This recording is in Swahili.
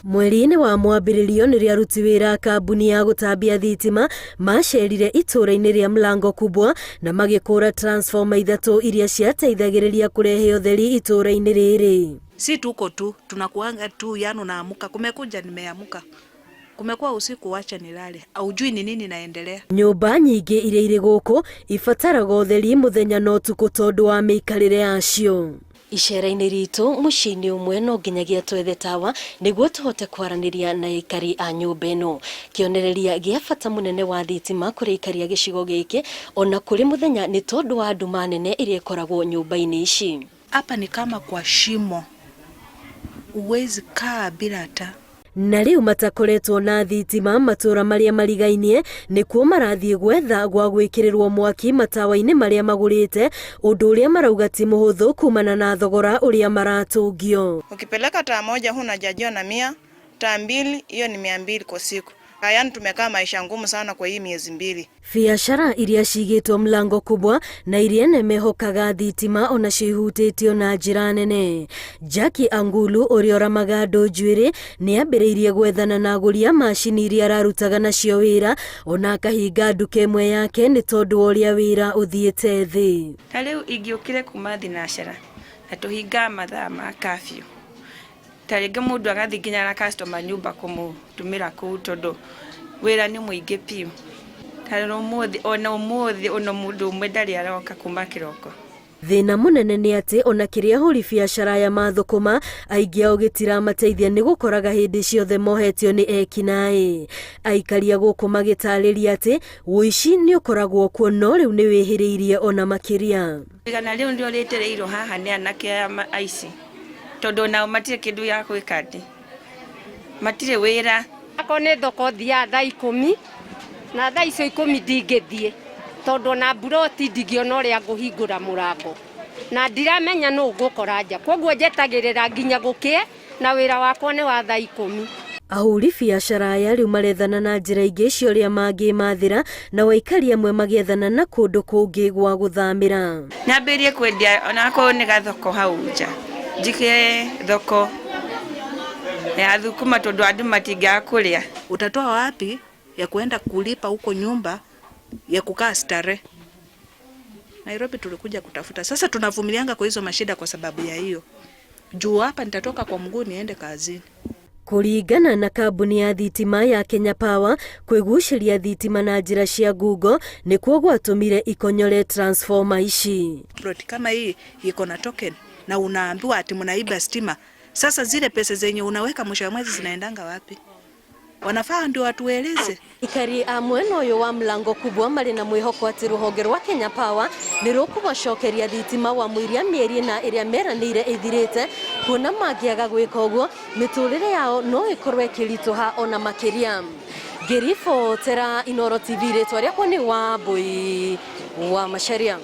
Mweri-inĩ wa mwambĩrĩrio nĩrĩa aruti wĩra kambuni ya gũtambia thitima macerire itũũra-inĩ rĩa Mlango Kubwa na magĩkũra transformer 3 iria ciateithagĩrĩria kurehe ũtheri itũũra-inĩ rĩrĩ. Si tuko tu, tunakuanga tu yani unaamuka. Kumekuja nimeamuka. Kumekuwa usiku wacha nilale. Haujui ni nini naendelea. Nyũmba nyingĩ iria irĩ gũkũ ibataraga ũtheri mũthenya na ũtukũ tondũ wa mĩikarĩre yacio. Icera-inĩ ritũ mũciĩ-inĩ ũmwe no nginyagia twethe tawa nĩguo tũhote kwaranĩria na aikari a nyũmba ĩno. Kĩonereria gĩa bata mũnene wa thitima kũrĩ aikari a gĩcigo gĩkĩ ona kũrĩ mũthenya nĩ tondũ wa nduma nene iria ikoragwo nyũmba-inĩ ici. Hapa ni kama kwa shimo. Uwezi kaa bila taa. Na rĩu matakoretwo na thitima matũũra marĩa marigainie nĩkuo marathiĩ gwetha gwa gwĩkĩrĩrwo mwaki matawa-inĩ marĩa magũrĩte, ũndũ ũrĩa marauga ti mũhũthũ kumana na thogora ũrĩa maratũngio. Ukipeleka taa moja hunajajia na 100, taa 2 hiyo ni 200 kwa siku. Yaani tumekaa maisha ngumu sana kwa hii miezi 2. Biacara iria cigĩtwo Mlango Kubwa na iria nemehokaga thitima ona cihutĩtio na njĩra nene. Jackie Angulu ũrĩa ũramaga andũ njuĩrĩ nĩ ambĩrĩirie gwethana na agũri a macini iria ararutaga nacio wĩra ona akahinga nduka ĩmwe yake nĩ tondũ wa ũrĩa wĩra ũthiĩte thĩ. Ta rĩu ingĩũkire kuma thinacara na tũhinga mathaa ma curfew. Ta rĩngĩ mũndũ agathiĩ nginya na customer nyũmba kũmũtũmĩra kũu tondũ wĩra nĩ mũingĩ piũ. Ona mũndũ ũmwe ndarĩ aroka kuma kĩroko. Thĩna mũnene nĩ atĩ ona kĩrĩa hũri biacara ya mathũkũma aingĩ ao gĩtiramateithia nĩ gũkoraga hĩndĩ ciothe mohetio nĩ ekinaĩ. Aikari a gũkũ magĩtarĩria atĩ ũici nĩ ũkoragwo kuo no rĩu nĩ wĩhĩrĩirie ona makĩria. Igana rĩu ndio rĩtereirwo haha nĩ anake aici. Tondũ nao matirĩ kĩndũ ya gwĩka ndĩ. Matirĩ wĩra. Ako nĩ thoko thia thaa 10 na thaa icio 10 ndingĩthiĩ tondũ na buroti ndingĩona ũrĩa ngũhingũra mũrango na ndiramenya nũ ngũkora nja, koguo njetagĩrĩra nginya gũkĩe na wĩra wakwa nĩ wa thaa 10. Ahũri biacara aya rĩu marethana na njĩra ingĩ cio ũrĩa mangĩmathĩra na waikari amwe magĩethana na kũndũ kũngĩ gwa gũthamĩra. Nyambĩrie kwendia onakorwo nĩ gathoko hau nja. Njike thoko ya thukuma tondũ andũ matingaga kũrĩa. Utatoa wapi ya kuenda kulipa huko nyumba ya kukaa starehe? Nairobi tulikuja kutafuta. Sasa tunavumilianga kwa hizo mashida kwa sababu ya hiyo. Juu hapa nitatoka kwa mguu niende kazini. Kũringana na kambuni ya thitima ya Kenya Power, kwĩgucĩria thitima na njĩra cia ngungo nĩkuo gwatũmire ikonyore transformer ici. Plot kama hii iko na token na unaambiwa ati mnaiba stima. Sasa zile pesa zenye unaweka mwisho wa mwezi zinaendanga wapi? Wanafaa ndio watueleze. Ikari a mwena ũyũ wa Mlango Kubwa marĩ na mwĩhoko atĩ rũhonge rwa Kenya Power nĩ rũkũmacokeria thitima wa mũiria mĩeri na ĩrĩa meranĩire ĩthirĩte, kuona mangĩaga gwĩka ũguo mĩtũrĩre yao no ĩkorwo ĩkĩritũha ona makĩria. Ngĩribotera Inooro TV rĩtwa rĩakwa nĩ Wambui wa Macharia.